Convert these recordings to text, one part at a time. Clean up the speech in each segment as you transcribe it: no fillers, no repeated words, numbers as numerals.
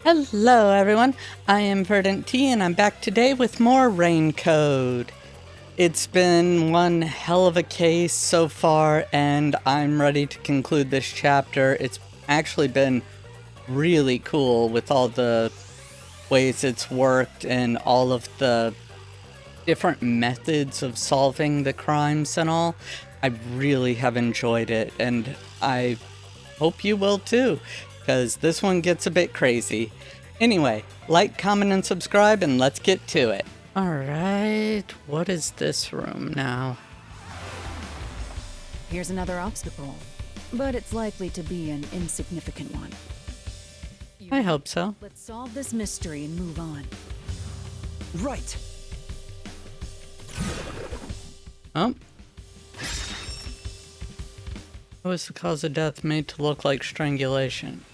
Hello everyone, I am VerdantTea and I'm back today with more Rain Code. It's been one hell of a case so far and I'm ready to conclude this chapter. It's actually been really cool with all the ways it's worked and all of the different methods of solving the crimes and all. I really have enjoyed it and I hope you will too, because this one gets a bit crazy. Anyway, like, comment, and subscribe, and let's get to it. Alright, what is this room now? Here's another obstacle, but it's likely to be an insignificant one. I hope so. Let's solve this mystery and move on. Right. Oh. What was the cause of death made to look like strangulation?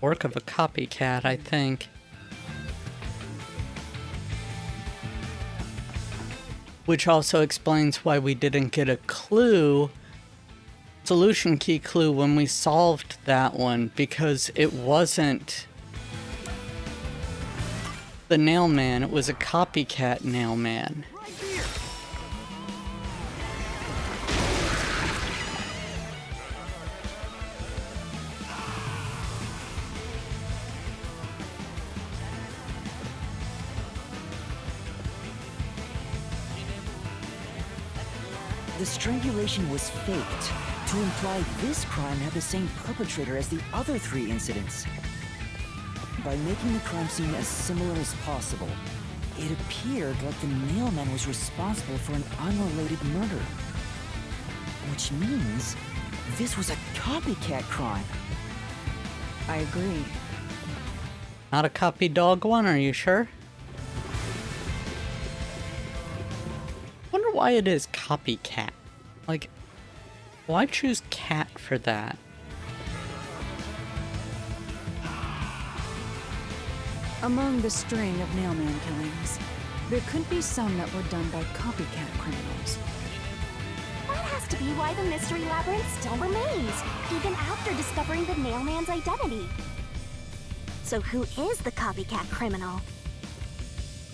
Work of a copycat, I think. Which also explains why we didn't get a clue, solution key clue, when we solved that one, because it wasn't the nail man, it was a copycat nail man. The strangulation was faked to imply this crime had the same perpetrator as the other 3 incidents. By making the crime scene as similar as possible, it appeared like the nailman was responsible for an unrelated murder. Which means this was a copycat crime. I agree. Not a copy dog one, are you sure? Wonder why it is copycat. Like, why choose cat for that? Among the string of nailman killings, there could be some that were done by copycat criminals. That has to be why the mystery labyrinth still remains, even after discovering the nailman's identity. So who is the copycat criminal?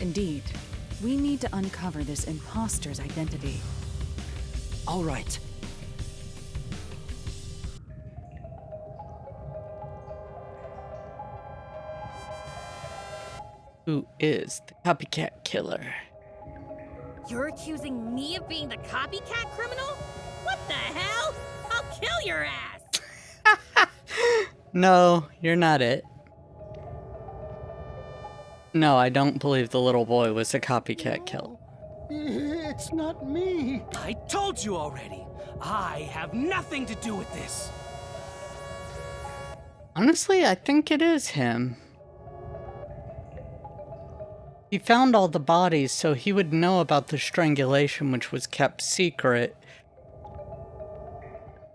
Indeed, we need to uncover this imposter's identity. All right. Who is the copycat killer? You're accusing me of being the copycat criminal? What the hell? I'll kill your ass! No, you're not it. No, I don't believe the little boy was a copycat killer. It's not me. I told you already. I have nothing to do with this. Honestly, I think it is him. He found all the bodies, so he would know about the strangulation, which was kept secret.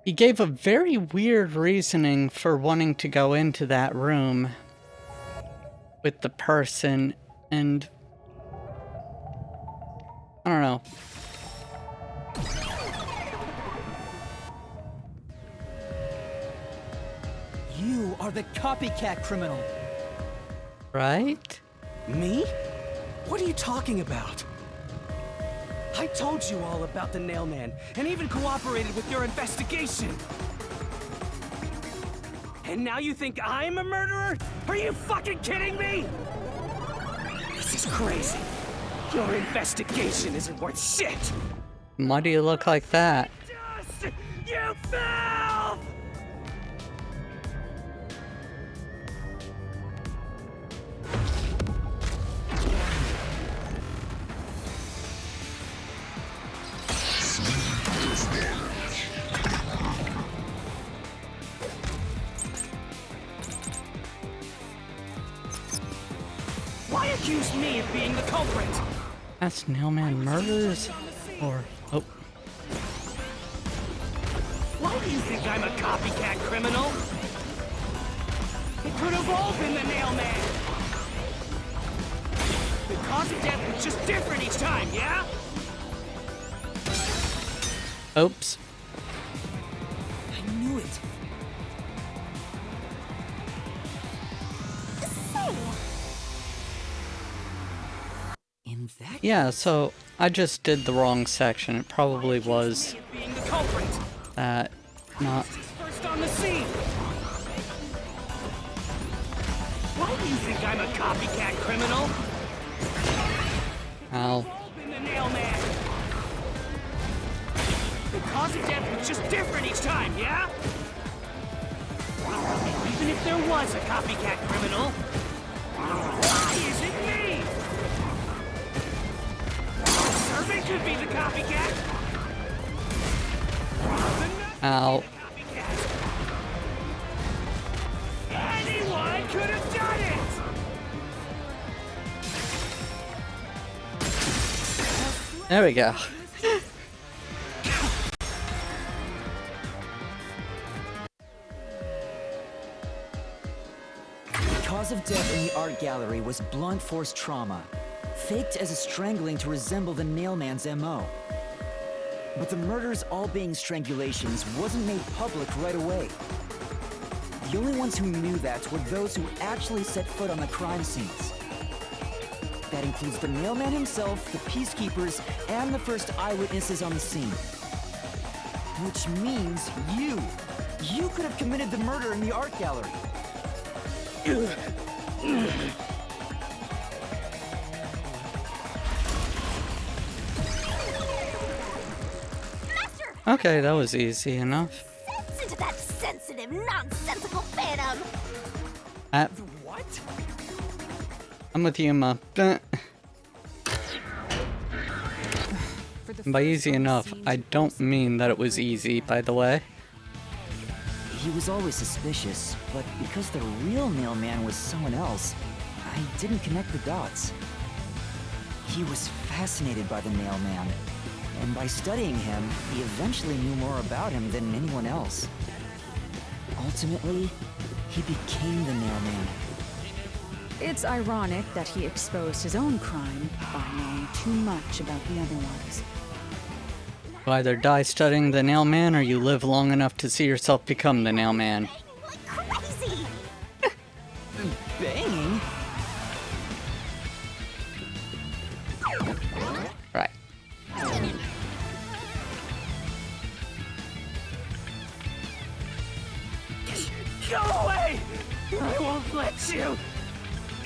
He gave a very weird reasoning for wanting to go into that room with the person, and I don't know. You are the copycat criminal. Right? Me? What are you talking about? I told you all about the nailman, and even cooperated with your investigation. And now you think I'm a murderer? Are you fucking kidding me? This is crazy. Your investigation isn't worth shit. Why do you look like that? Dust! You filth! Why accuse me of being the culprit? That's Nailman murders? Or, oh. Why do you think I'm a copycat criminal? It could have all been the nailman. The cause of death was just different each time, yeah? Oops. I knew it. Yeah, so I just did the wrong section. It probably was Being the culprit. that, not... First on the scene. Why do you think I'm a copycat criminal? Ow. Been the nail man. The cause of death was just different each time, yeah? Even if there was a copycat criminal, why is it me? Servant could be the copycat. Ow. Anyone could have done it! There we go. The cause of death in the art gallery was blunt force trauma, faked as a strangling to resemble the nailman's MO. But the murders all being strangulations wasn't made public right away. The only ones who knew that were those who actually set foot on the crime scenes. That includes the nailman himself, the peacekeepers, and the first eyewitnesses on the scene. Which means you! You could have committed the murder in the art gallery. Okay, that was easy enough. Sense into that sensitive, nonsensical phantom! What? I'm with you, Ma. By easy enough, I don't mean that it was easy, by the way. He was always suspicious, but because the real nailman was someone else, I didn't connect the dots. He was fascinated by the nailman, and by studying him, he eventually knew more about him than anyone else. Ultimately, he became the nailman. It's ironic that he exposed his own crime by knowing too much about the other ones. You either die studying the nailman or you live long enough to see yourself become the nailman. Like crazy! Banging? Right. Go away! I won't let you!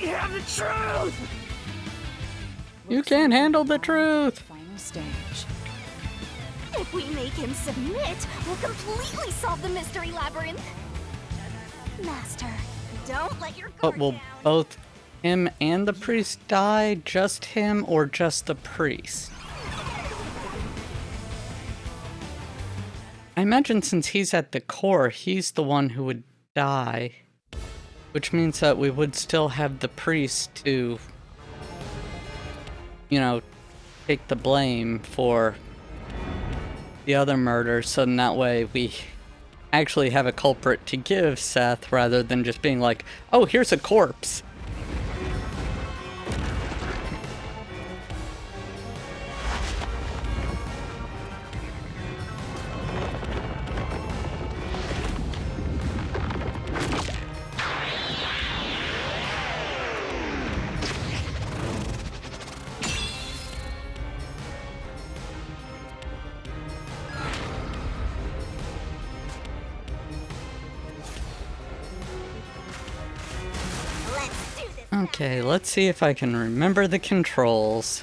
You have the truth! You can't handle the truth! Final stage. If we make him submit, we'll completely solve the mystery labyrinth. Master, don't let your guard But will down. both him and the priest die? Just him or just the priest? I imagine since he's at the core, he's the one who would die. Which means that we would still have the priest to, you know, take the blame for the other murders, so in that way we actually have a culprit to give Seth rather than just being like, oh, here's a corpse. Let's do this. Okay, let's see if I can remember the controls.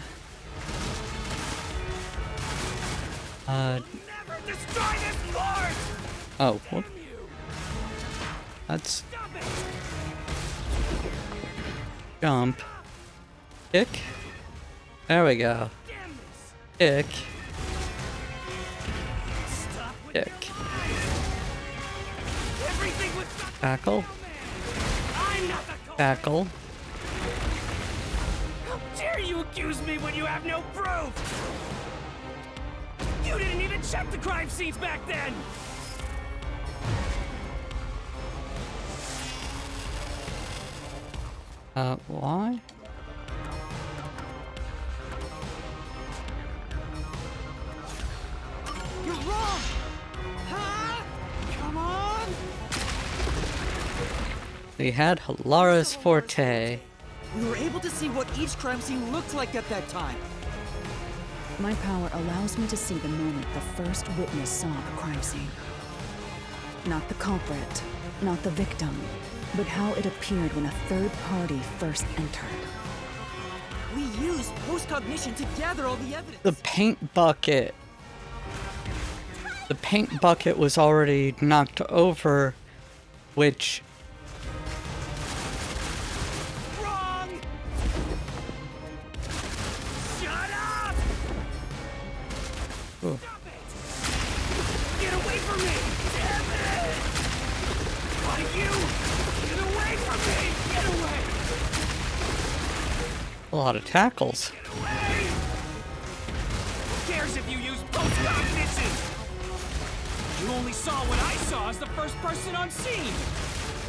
Never destroy this fort! Oh, whoop. That's Stop it! jump. Kick. There we go. Damn this! Kick. Stop with Kick. your lies! Everything was done Tackle. by the man! I'm not the culprit! Tackle. How dare you accuse me when you have no proof? You didn't even check the crime scenes back then! Why? You're wrong! Huh? Come on! We had Hilara's forte. We were able to see what each crime scene looked like at that time. My power allows me to see the moment the first witness saw the crime scene. Not the culprit, not the victim, but how it appeared when a third party first entered. We used post-cognition to gather all the evidence. The paint bucket. The paint bucket was already knocked over, which... Wrong! Shut up! Oh. Stop it! Get away from me! Damn it! Why you? Get away from me! Get away! A lot of tackles. Get away! Who cares if you use post-cognition? You only saw what I saw as the first person on scene.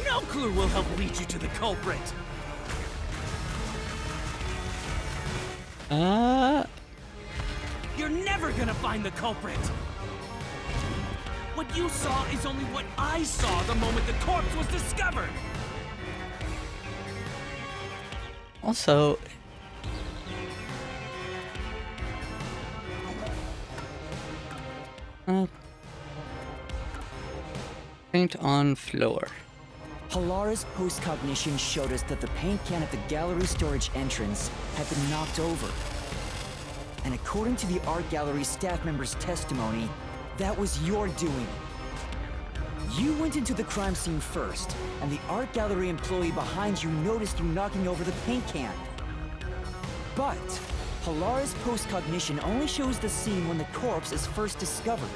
No clue will help lead you to the culprit. You're never gonna find the culprit. What you saw is only what I saw the moment the corpse was discovered. Also... paint on floor. Halara's post-cognition showed us that the paint can at the gallery storage entrance had been knocked over. And according to the art gallery staff member's testimony, that was your doing. You went into the crime scene first, and the art gallery employee behind you noticed you knocking over the paint can. But Halara's post-cognition only shows the scene when the corpse is first discovered.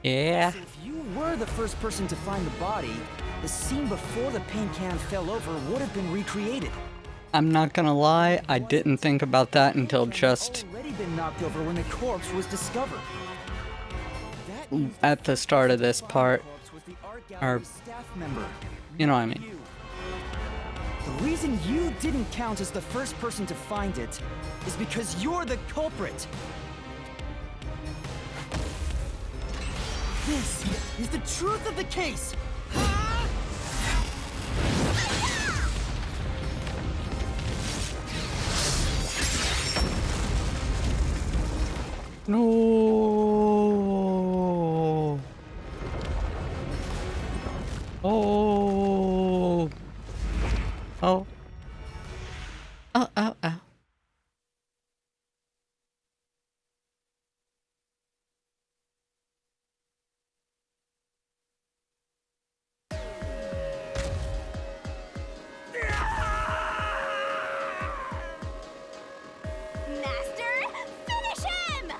Yeah. So if you were the first person to find the body, the scene before the paint can fell over would have been recreated. I'm not gonna lie, I didn't think about that until just Already been knocked over when the corpse was discovered. at the start of this part. Or, Staff member. you know what I mean. The reason you didn't count as the first person to find it is because you're the culprit. This is the truth of the case. No. Oh. Oh. Oh, oh, oh. Master, finish him!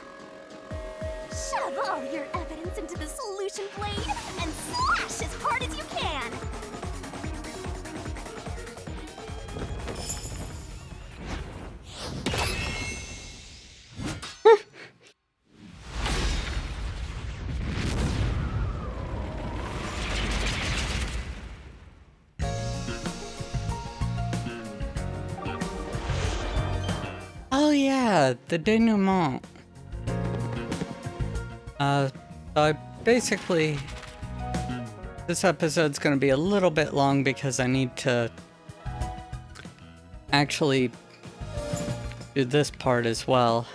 Shove all your evidence into the solution blade and slash as hard as you can! Oh yeah, the denouement. So basically, this episode's gonna be a little bit long because I need to actually do this part as well.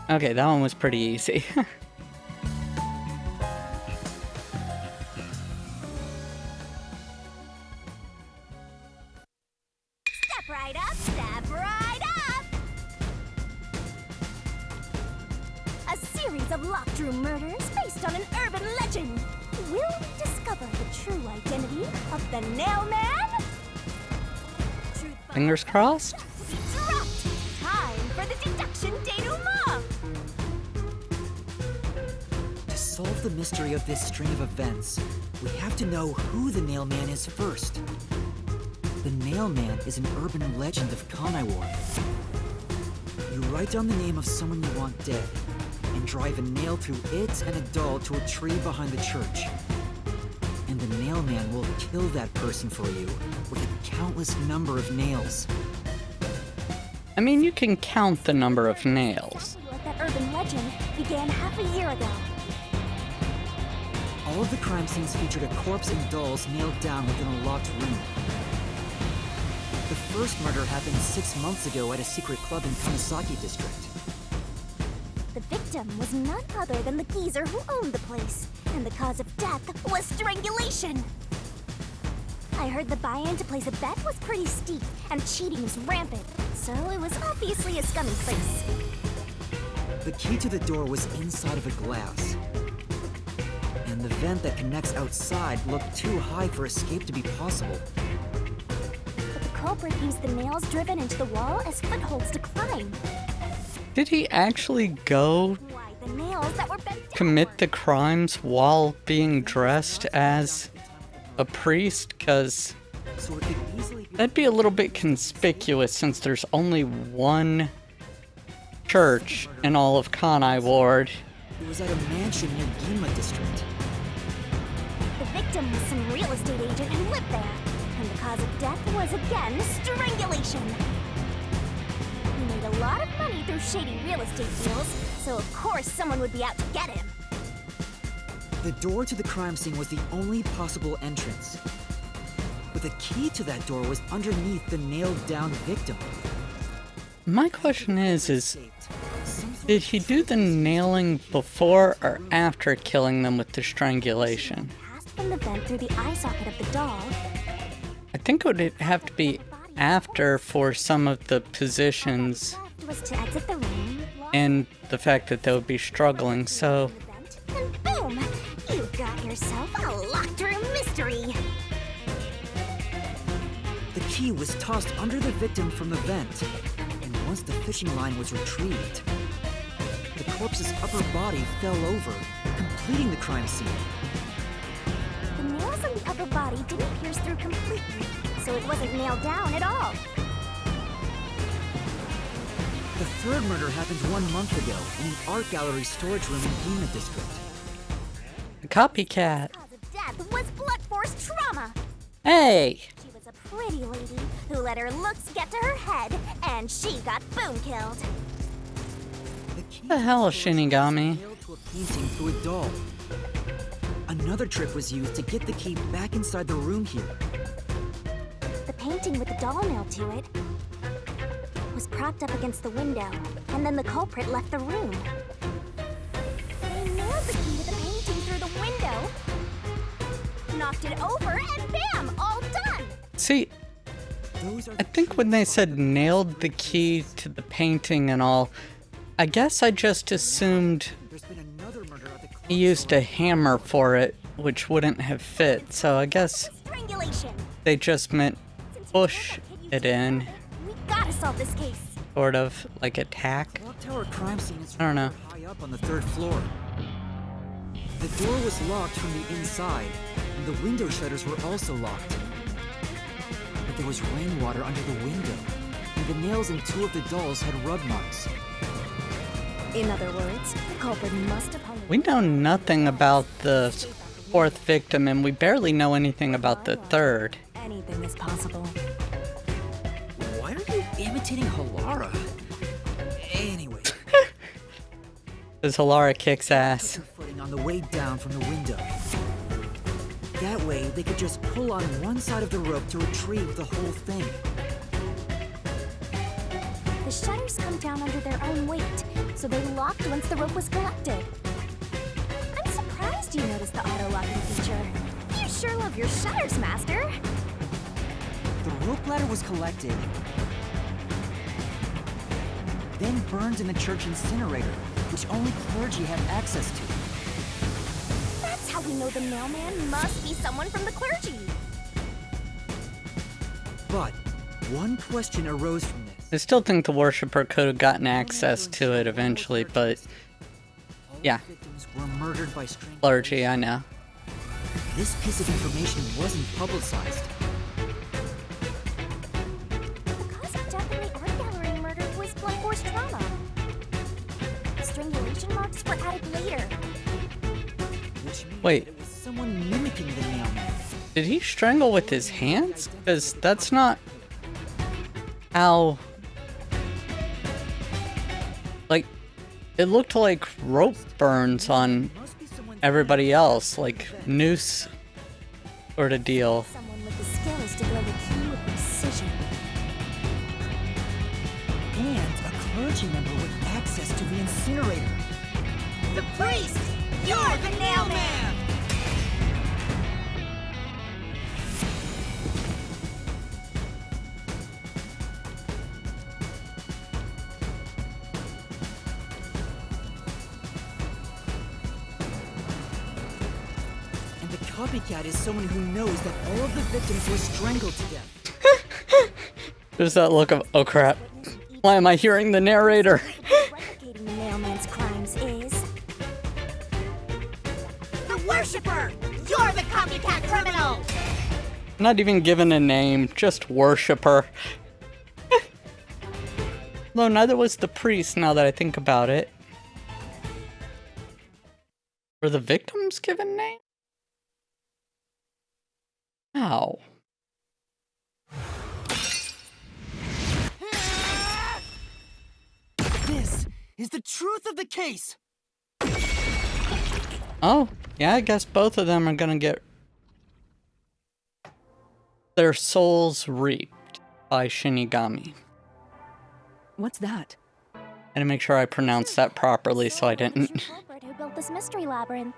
Okay, that one was pretty easy. Step right up, step right up! A series of locked room murders based on an urban legend. Will we discover the true identity of the Nail Man? Fingers crossed. Dropped! Time for the deduction denouement! To solve the mystery of this string of events, we have to know who the Nail Man is first. The Nail Man is an urban legend of Kanaiwar. You write down the name of someone you want dead, and drive a nail through it and a doll to a tree behind the church. And the Nail Man will kill that person for you with a countless number of nails. I mean, you can count the number of nails. Like that urban legend began half a year ago. All of the crime scenes featured a corpse and dolls nailed down within a locked room. The first murder happened 6 months ago at a secret club in Kamasaki District. The victim was none other than the geezer who owned the place, and the cause of death was strangulation. I heard the buy-in to place a bet was pretty steep, and cheating was rampant, so it was obviously a scummy place. The key to the door was inside of a glass. And the vent that connects outside looked too high for escape to be possible. But the culprit used the nails driven into the wall as footholds to climb. Did he actually go Why, the nails that were bent commit the crimes while being dressed as a priest? Because So it could easily be that'd be a little bit conspicuous since there's only one church in all of Kanai Ward. it was at a mansion near Gima District. The victim was some real estate agent who lived there, and the cause of death was again strangulation. He made a lot of money through shady real estate deals, so of course someone would be out to get him. The door to the crime scene was the only possible entrance. But the key to that door was underneath the nailed-down victim. My question is did he do the nailing before or after killing them with the strangulation? Passed from the vent through the eye socket of the doll. I think it would have to be after for some of the positions Left was to exit the room, and the fact that they would be struggling, so the vent, and boom! You got yourself a locked room mystery. The key was tossed under the victim from the vent, and once the fishing line was retrieved, the corpse's upper body fell over, completing the crime scene. The nails on the upper body didn't pierce through completely, so it wasn't nailed down at all. The third murder happened 1 month ago in an art gallery storage room in Gima District. the copycat. The cause of death was blunt force trauma. Hey! She was a pretty lady who let her looks get to her head, and she got boom killed. The hell, Shinigami? Nailed to a painting through a doll. Another trick was used to get the key back inside the room here. The painting with the doll nailed to it was propped up against the window, and then the culprit left the room. They nailed the key to the painting through the window, knocked it over, and bam! All done! See, Those are I think when they said nailed the key to the painting and all, I guess I just assumed There's been another murder at the club. he used a hammer for it, which wouldn't have fit, so I guess Strangulation! they just meant push it in, We gotta solve this case. sort of like a tack. Clock Tower crime scene is I don't know. high up on the 3rd floor. The door was locked from the inside, and the window shutters were also locked. But there was rainwater under the window, and the nails in 2 of the dolls had rub marks. In other words, the culprit must have hung We know nothing about the fourth victim, and we barely know anything about the third. anything is possible. Why are you imitating Halara? Anyway, Because Halara kicks ass. footing on the way down from the window. That way, they could just pull on one side of the rope to retrieve the whole thing. The shutters come down under their own weight, so they locked once the rope was collected. I'm surprised you noticed the auto-locking feature. You sure love your shutters, Master. The rope ladder was collected, then burned in the church incinerator, which only clergy had access to. That's how we know the mailman must be someone from the clergy. But one question arose from this. I still think the worshiper could have gotten access to it eventually, but All yeah. the victims were murdered by strangulation. clergy, I know. This piece of information wasn't publicized. The cause of death in the art gallery murder was blunt force trauma. The strangulation marks were added later. Which means Wait. that it was someone mimicking the mailman. Did he strangle with his hands? Because that's not how... Like, it looked like rope burns on Must be someone everybody else, like Noose sort of deal. Someone with the skills to blow the key with precision. And a clergy member with access to the incinerator. The priest! You're the nail man! And the copycat is someone who knows that all of the victims were strangled to death. There's that look of, oh crap. Why am I hearing the narrator? Replicating the mailman's crimes is The worshiper! You're the copycat criminal! Not even given a name, just worshiper. Though neither was the priest, now that I think about it. Were the victims given names? How? This is the truth of the case. Oh, yeah, I guess both of them are gonna get their souls reaped by Shinigami. What's that? I had to make sure I pronounced that properly so I didn't the culprit who built this mystery labyrinth.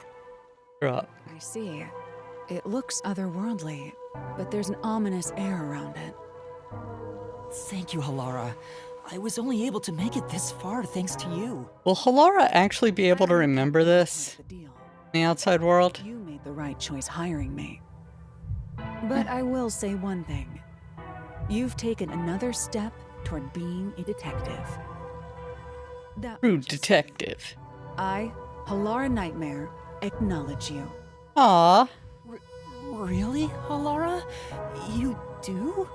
screw up. I see. It looks otherworldly, but there's an ominous air around it. Thank you, Halara. I was only able to make it this far thanks to you. Will Halara actually be able to remember this The deal. in the outside world? You made the right choice hiring me. But I will say one thing. You've taken another step toward being a detective. That True much is- detective. I, Halara Nightmare, acknowledge you. Aww. Really, Halara? You do?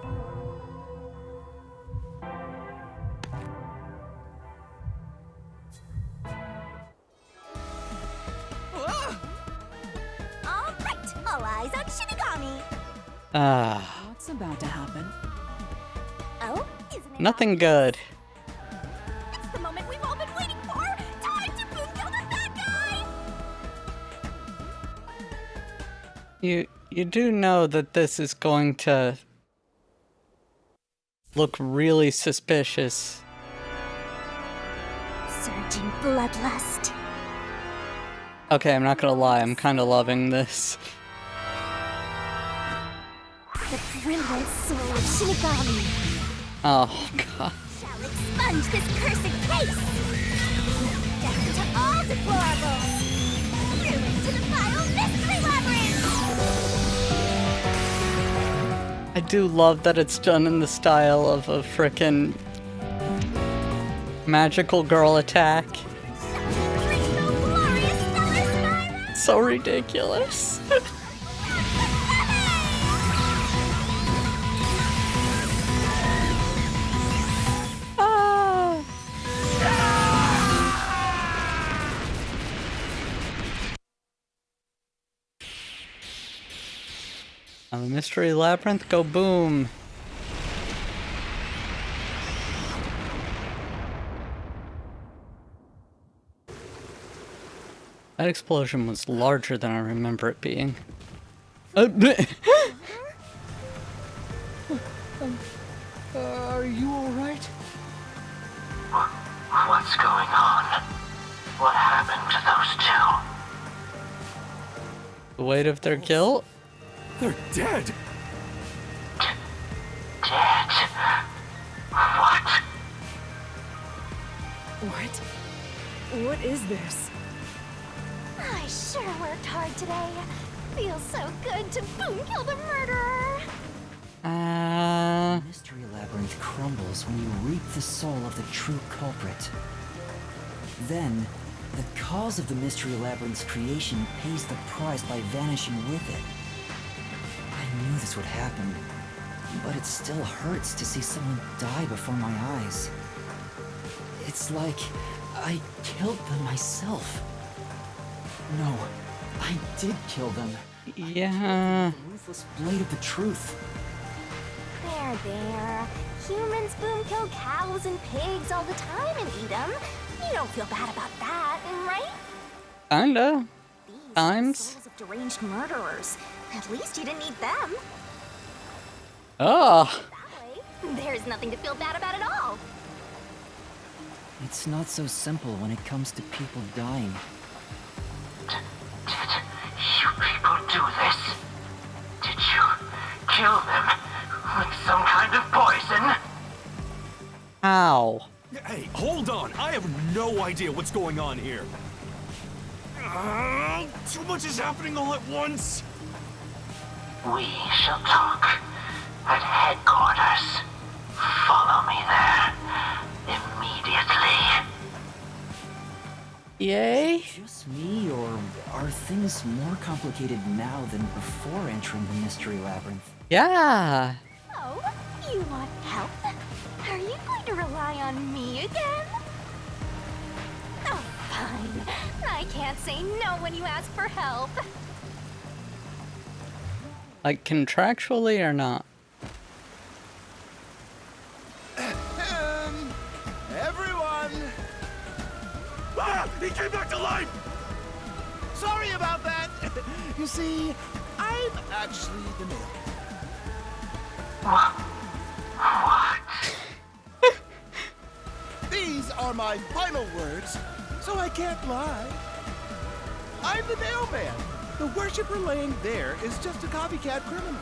All right, all eyes on Shinigami. Ah, What's about to happen? Oh, isn't it nothing obvious? good. It's the moment we've all been waiting for. Time to boom kill the bad guy. You do know that this is going to look really suspicious. Surging bloodlust. Okay, I'm not gonna lie, I'm kind of loving this. The brilliant soul of Shinigami Oh god. shall expunge this cursed case. Death to all deplorables. Ruin to the vile mystery labyrinth. I do love that it's done in the style of a frickin' magical girl attack. Crystal glorious stellar spiral. So ridiculous. Ah. Now the mystery labyrinth go boom. That explosion was larger than I remember it being. Are you alright? What's going on? What happened to those two? The weight of their guilt? They're dead! Dead? What? What? What is this? I sure worked hard today. Feels so good to boom kill the murderer. The mystery labyrinth crumbles when you reap the soul of the true culprit. Then, the cause of the mystery labyrinth's creation pays the price by vanishing with it. I knew this would happen, but it still hurts to see someone die before my eyes. It's like I killed them myself. No, I did kill them. Yeah. The ruthless blade of the truth. There. Humans boom kill cows and pigs all the time and eat them. You don't feel bad about that, right? Kinda. times. Souls of deranged murderers. At least you didn't eat them. Oh, That way, there's nothing to feel bad about at all. It's not so simple when it comes to people dying. Did you people do this? Did you kill them with some kind of poison? ow. Hey, hold on. I have no idea what's going on here. Too much is happening all at once. We shall talk at headquarters. Follow me there immediately. Yay. Just me, or are things more complicated now than before entering the mystery labyrinth? Yeah. Oh, you want help? Are you going to rely on me again? Oh, fine. I can't say no when you ask for help. Like contractually or not? Everyone! Ah! He came back to life! Sorry about that! You see, I'm actually the male. What? These are my final words, so I can't lie. I'm the mailman. The worshiper laying there is just a copycat criminal.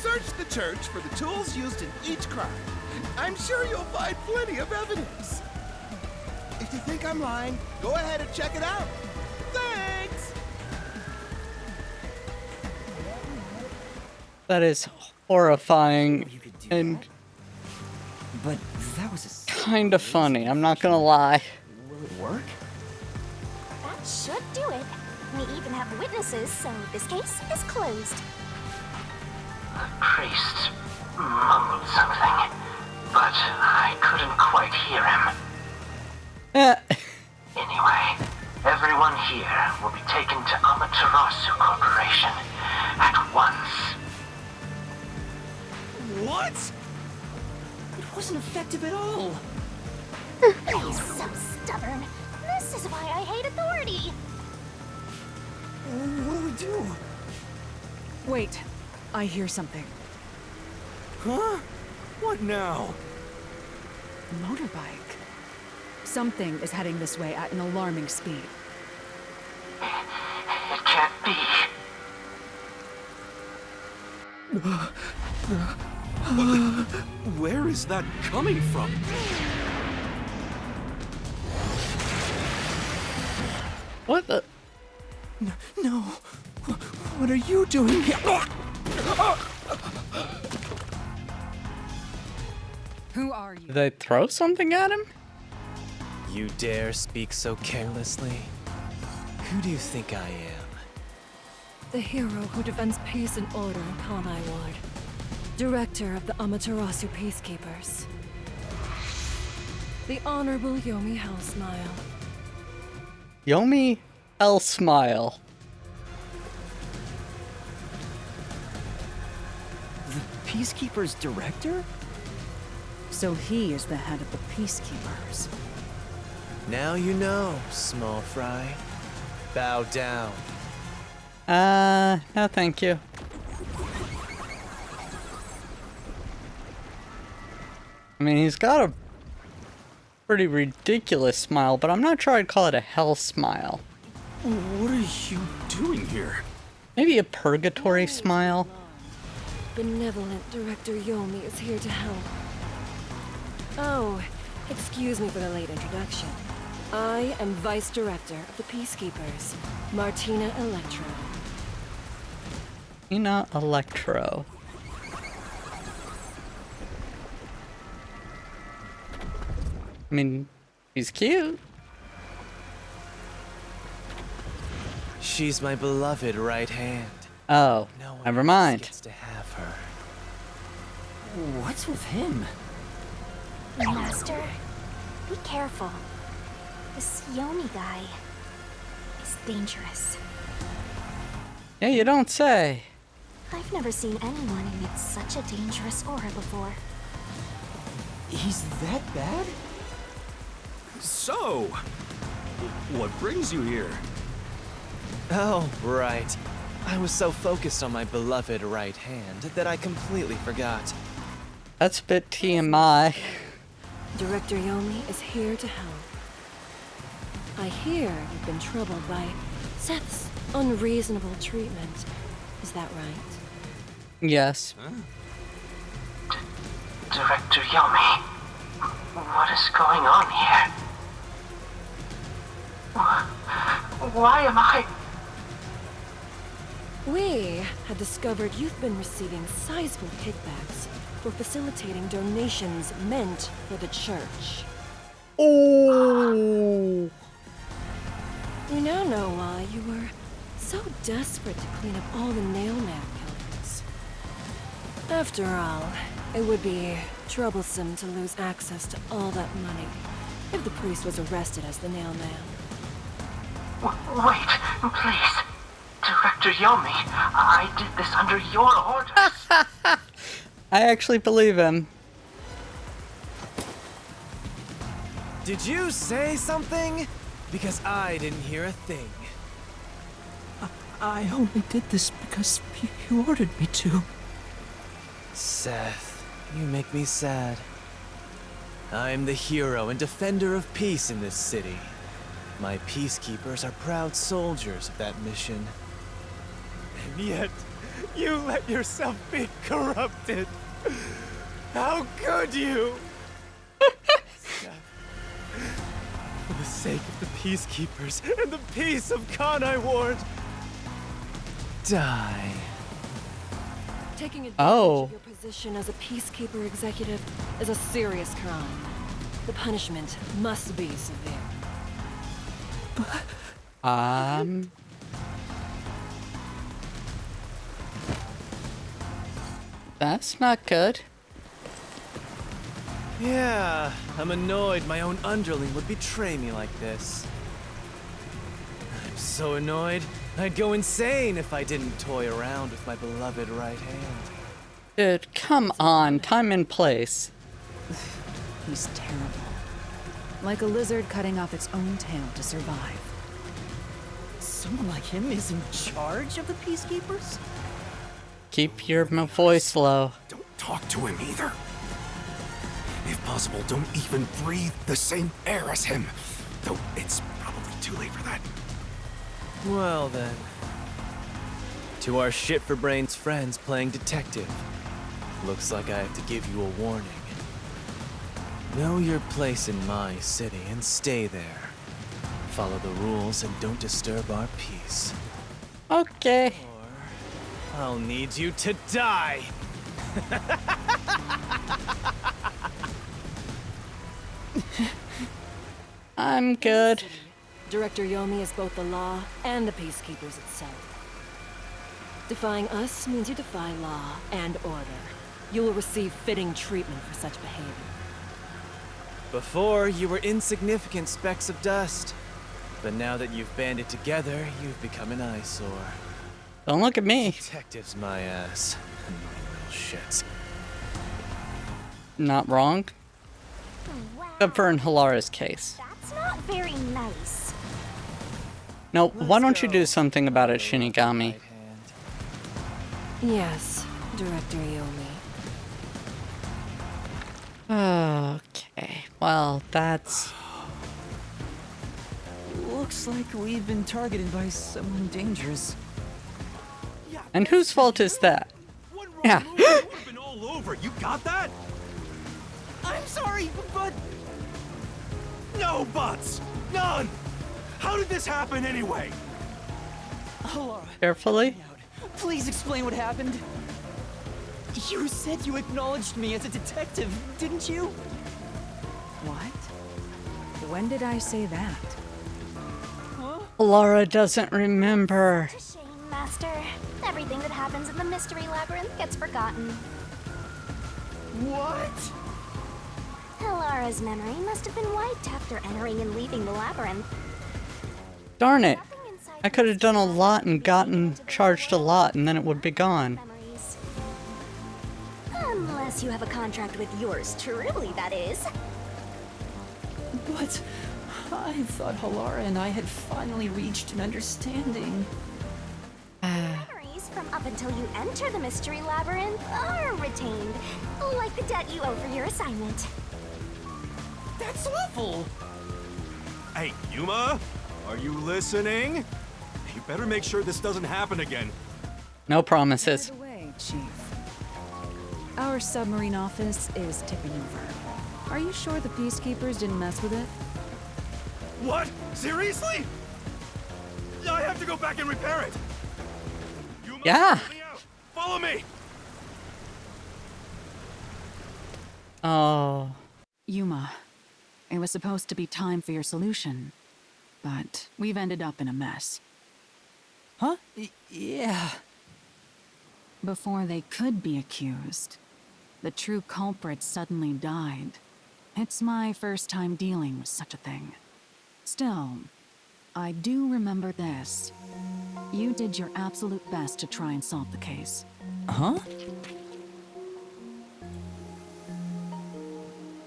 Search the church for the tools used in each crime. I'm sure you'll find plenty of evidence. If you think I'm lying, go ahead and check it out. Thanks! That is horrifying You could do and that. But that was a... kind of funny. I'm not gonna lie. Will it work? That should do it. We even have witnesses, so this case is closed. The priest mumbled something, but I couldn't quite hear him. Anyway, everyone here will be taken to Amaterasu Corporation at once. What? It wasn't effective at all. He's so stubborn. This is why I hate authority. What do we do? Wait, I hear something. Huh? What now? Motorbike. Something is heading this way at an alarming speed. It can't be. Where is that coming from? What the? No. What are you doing here? Who are you? Did they throw something at him? You dare speak so carelessly? Who do you think I am? The hero who defends peace and order in Kanai Ward. Director of the Amaterasu Peacekeepers. The Honorable Yomi Hellsmile. Yomi L. Smile. The Peacekeeper's director? So he is the head of the Peacekeepers. Now you know, small fry. Bow down. No thank you. I mean, he's got a pretty ridiculous smile, but I'm not sure I'd call it a hell smile. What are you doing here? Maybe a purgatory smile? Benevolent Director Yomi is here to help. Oh, excuse me for the late introduction. I am Vice Director of the Peacekeepers, Martina Electro. Ina Electro. I mean, he's cute. She's my beloved right hand. Oh, No one never else mind. gets to have her. What's with him? Master, be careful. This Yomi guy is dangerous. Yeah, you don't say. I've never seen anyone emit such a dangerous aura before. He's that bad? So, what brings you here? Oh, right. I was so focused on my beloved right hand that I completely forgot. That's a bit TMI. Director Yomi is here to help. I hear you've been troubled by Seth's unreasonable treatment. Is that right? Yes. Director Yomi, what is going on here? Why am I... We had discovered you've been receiving sizable kickbacks for facilitating donations meant for the church. Oh. We now know why you were so desperate to clean up all the nailman killings. After all, it would be troublesome to lose access to all that money if the priest was arrested as the nailman. Wait, please. Director Yomi, I did this under your orders. I actually believe him. Did you say something? Because I didn't hear a thing. I only did this because you ordered me to. Seth, you make me sad. I'm the hero and defender of peace in this city. My peacekeepers are proud soldiers of that mission. And yet, you let yourself be corrupted. How could you? Seth, for the sake of the peacekeepers and the peace of Kanai Ward, die. Taking advantage Oh. of your position as a peacekeeper executive is a serious crime. The punishment must be severe. That's not good. Yeah, I'm annoyed my own underling would betray me like this. I'm so annoyed, I'd go insane if I didn't toy around with my beloved right hand. Dude, come on. Time and place. He's terrible. Like a lizard cutting off its own tail to survive. Someone like him is in charge of the Peacekeepers? Keep your voice low. Don't talk to him either. If possible, don't even breathe the same air as him. Though it's probably too late for that. Well then. To our shit-for-brains friends playing detective. Looks like I have to give you a warning. Know your place in my city and stay there. Follow the rules and don't disturb our peace. Okay. Or I'll need you to die! I'm good. Director Yomi is both the law and the Peacekeepers itself. Defying us means you defy law and order. You will receive fitting treatment for such behavior. Before, you were insignificant specks of dust. But now that you've banded together, you've become an eyesore. Don't look at me. Detectives my ass. Annoying little shits. Not wrong. Wow. Except for in Hilara's case. That's not very nice. No, why don't you do something about it, Shinigami? Right hand. Yes, Director Yomi. Okay, well, that's... Looks like we've been targeted by someone dangerous. And whose fault is that? Yeah. Would've been all over. You got that? I'm sorry, but... No buts. None. How did this happen anyway? Laura, Carefully. please explain what happened. You said you acknowledged me as a detective, didn't you? What? When did I say that? Laura doesn't remember. It's a shame, Master. Everything that happens in the Mystery Labyrinth gets forgotten. What? Hilara's memory must have been wiped after entering and leaving the labyrinth. Darn it. Nothing inside I could have done a this lot and is gotten to the charged a lot and then it would be gone. memories. Unless you have a contract with yours truly, that is. But I thought Halara and I had finally reached an understanding. Memories from up until you enter the mystery labyrinth are retained, like the debt you owe for your assignment. That's awful! Hey, Yuma, are you listening? You better make sure this doesn't happen again. No promises. By the way, Chief, our submarine office is tipping over. Are you sure the Peacekeepers didn't mess with it? What? Seriously? I have to go back and repair it. Yuma, Yeah. help me out. Follow me. Oh. Yuma, it was supposed to be time for your solution, but we've ended up in a mess. Huh? Yeah. Before they could be accused, the true culprit suddenly died. It's my first time dealing with such a thing. Still, I do remember this. You did your absolute best to try and solve the case. Huh?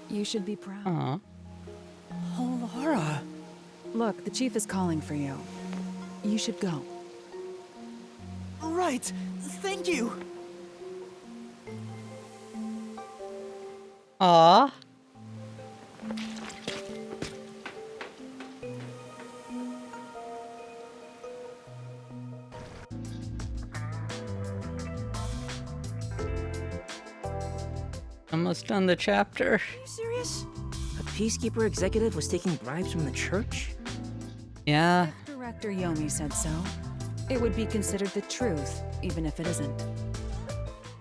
You should be proud. Aw. Halara. Look, the chief is calling for you. You should go. Right. Thank you. Aw. Almost done the chapter. Are you serious? A Peacekeeper executive was taking bribes from the church? Yeah. If Director Yomi said so, it would be considered the truth, even if it isn't.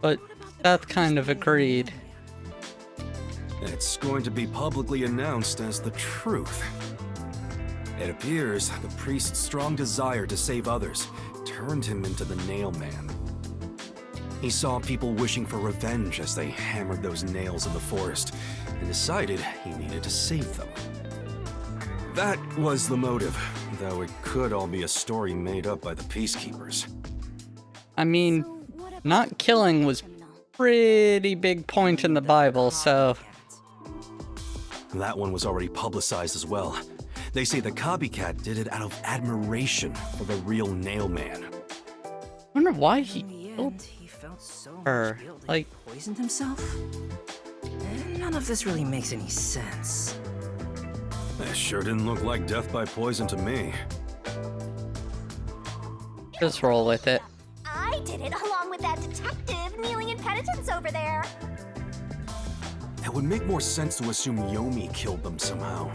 But Seth kind of agreed. It's going to be publicly announced as the truth. It appears the priest's strong desire to save others turned him into the Nail Man. He saw people wishing for revenge as they hammered those nails in the forest, and decided he needed to save them. That was the motive, though it could all be a story made up by the Peacekeepers. I mean, not killing was pretty big point in the Bible, so... That one was already publicized as well. They say the copycat did it out of admiration for the real Nail Man. I wonder why he killed He felt so her. much guilt that Like, he poisoned himself? None of this really makes any sense. That sure didn't look like death by poison to me. just roll with it. I did it along with that detective kneeling in penitence over there. It would make more sense to assume Yomi killed them somehow.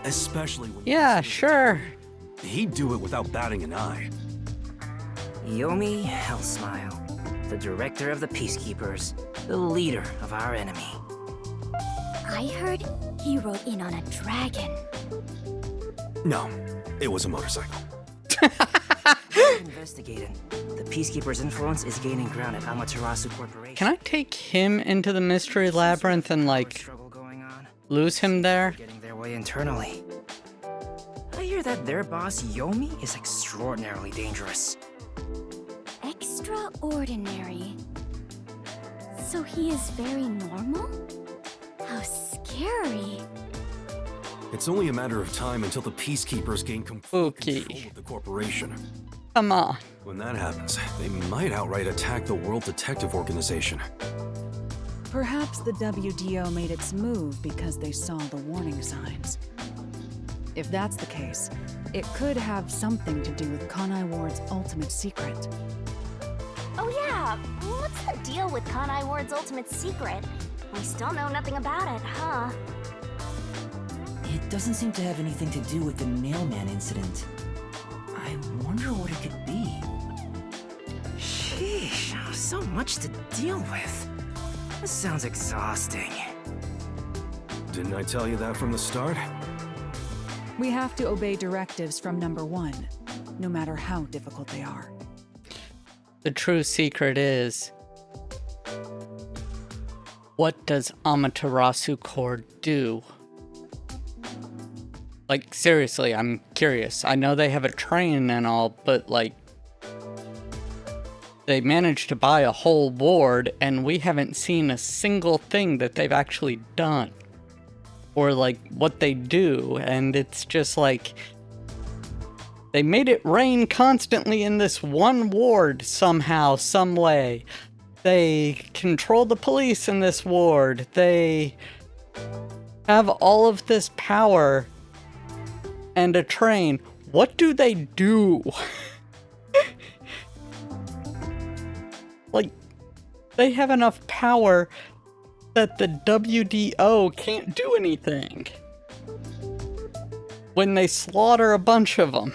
Especially when... Yeah, sure. He'd do it without batting an eye. Yomi Hellsmile, the director of the Peacekeepers, the leader of our enemy. I heard he rode in on a dragon. No, it was a motorcycle. Investigating. The Peacekeepers' influence is gaining ground at Amaterasu Corporation. Can I take him into the mystery labyrinth and, like, Struggle going on. lose him there? Getting their way internally. I hear that their boss, Yomi, is extraordinarily dangerous. Extraordinary. So he is very normal? How scary. It's only a matter of time until the Peacekeepers gain complete control of the corporation. Come on. When that happens, they might outright attack the World Detective Organization. Perhaps the WDO made its move because they saw the warning signs. If that's the case, it could have something to do with Kanai Ward's ultimate secret. Oh yeah, what's the deal with Kanai Ward's ultimate secret? We still know nothing about it, huh? It doesn't seem to have anything to do with the Nailman incident. I wonder what it could be. Sheesh, so much to deal with. This sounds exhausting. Didn't I tell you that from the start? We have to obey directives from number one, no matter how difficult they are. The true secret is... what does Amaterasu Corps do? Like, seriously, I'm curious. I know they have a train and all, but, like... they managed to buy a whole ward, and we haven't seen a single thing that they've actually done. or like what they do, and it's just like they made it rain constantly in this one ward somehow, some way. They control the police in this ward. They have all of this power and a train. What do they do? Like, they have enough power that the WDO can't do anything when they slaughter a bunch of them.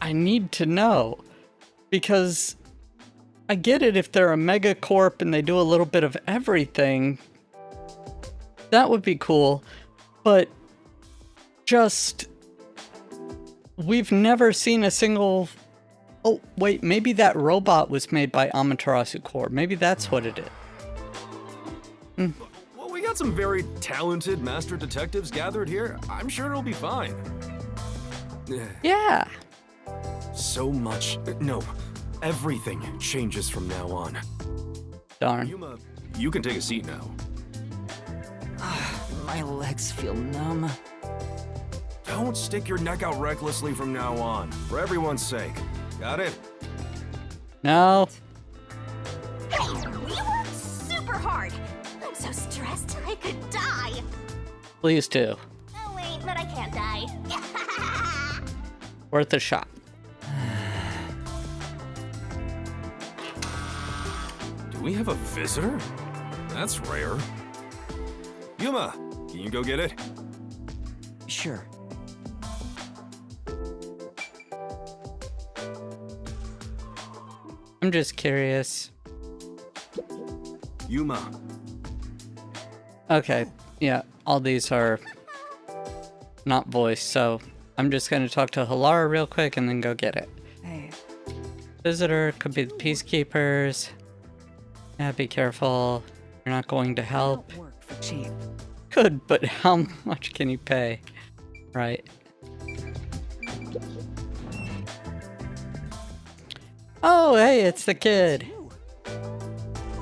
I need to know, because I get it if they're a megacorp and they do a little bit of everything. That would be cool, but just, we've never seen a single... Oh, wait, maybe that robot was made by Amaterasu Corp. Maybe that's what it is. Well, we got some very talented master detectives gathered here. I'm sure it'll be fine. Yeah. So much. No, everything changes from now on. Darn. Yuma, you can take a seat now. My legs feel numb. Don't stick your neck out recklessly from now on, for everyone's sake. Got it? No. Hey, we worked super hard. I'm so stressed I could die. Please do. Oh wait, but I can't die. Worth a shot. Do we have a visitor? That's rare. Yuma, can you go get it? Sure. I'm just curious. Yuma. Okay, yeah, all these are not voiced, so I'm just gonna talk to Halara real quick and then go get it. Hey. Visitor, could be the peacekeepers. Yeah, be careful. You're not going to help. Don't work for cheap. Good, but how much can you pay? Right. Oh, hey, it's the kid.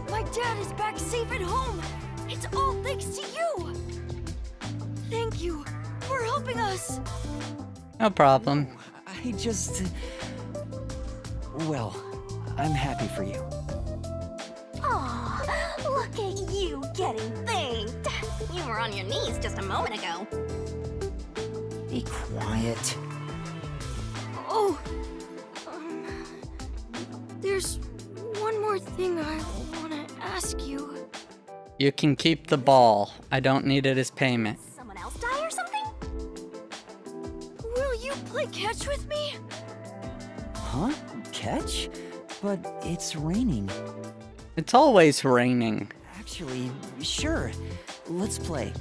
My dad is back safe at home. It's all thanks to you. Thank you for helping us. No problem. I just... Well, I'm happy for you. Aw, look at you getting thanked. You were on your knees just a moment ago. Be quiet. Oh, there's one more thing I want to ask you. You can keep the ball. I don't need it as payment. Someone else die or something? Will you play catch with me? Huh? Catch? But it's raining. It's always raining. Actually, sure. Let's play.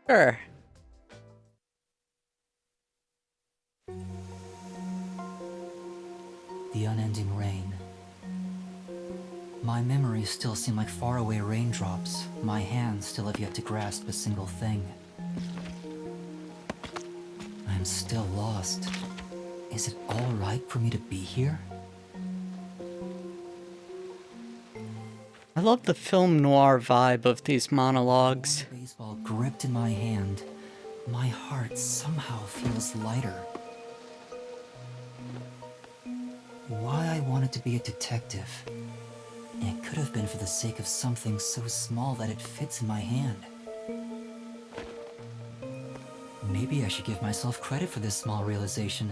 Sure. The unending rain. My memories still seem like faraway raindrops. My hands still have yet to grasp a single thing. I'm still lost. Is it all right for me to be here? I love the film noir vibe of these monologues. Baseball gripped in my hand. My heart somehow feels lighter. Why I wanted to be a detective. It could have been for the sake of something so small that it fits in my hand. Maybe I should give myself credit for this small realization.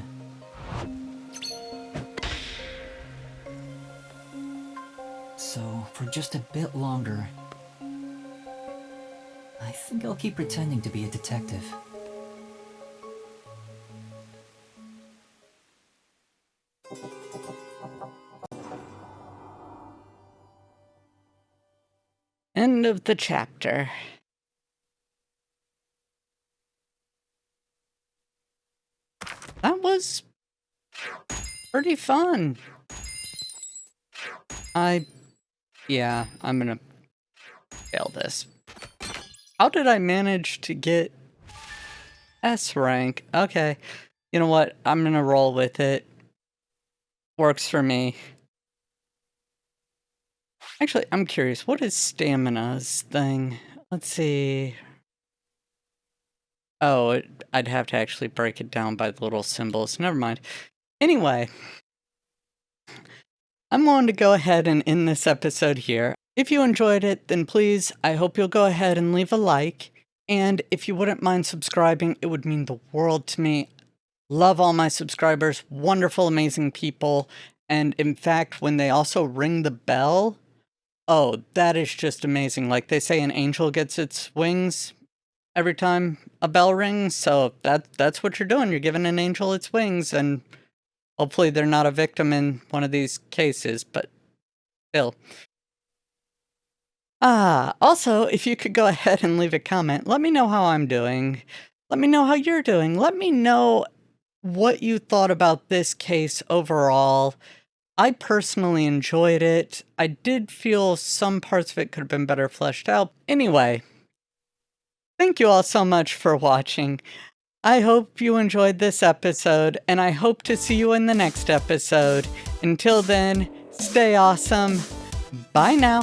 So, for just a bit longer, I think I'll keep pretending to be a detective. End of the chapter. That was pretty fun. Yeah, I'm gonna fail this. How did I manage to get S rank? Okay, you know what? I'm gonna roll with it. Works for me. Actually, I'm curious, what is stamina's thing? Let's see. Oh, I'd have to actually break it down by the little symbols. Never mind. Anyway, I'm going to go ahead and end this episode here. If you enjoyed it, then please, I hope you'll go ahead and leave a like. And if you wouldn't mind subscribing, it would mean the world to me. Love all my subscribers, wonderful, amazing people. And in fact, when they also ring the bell, oh, that is just amazing. Like they say, an angel gets its wings every time a bell rings. So that's what you're doing. You're giving an angel its wings, and hopefully they're not a victim in one of these cases, but still. Also, if you could go ahead and leave a comment, let me know how I'm doing. Let me know how you're doing. Let me know what you thought about this case overall. I personally enjoyed it. I did feel some parts of it could have been better fleshed out. Anyway, thank you all so much for watching. I hope you enjoyed this episode, and I hope to see you in the next episode. Until then, stay awesome. Bye now.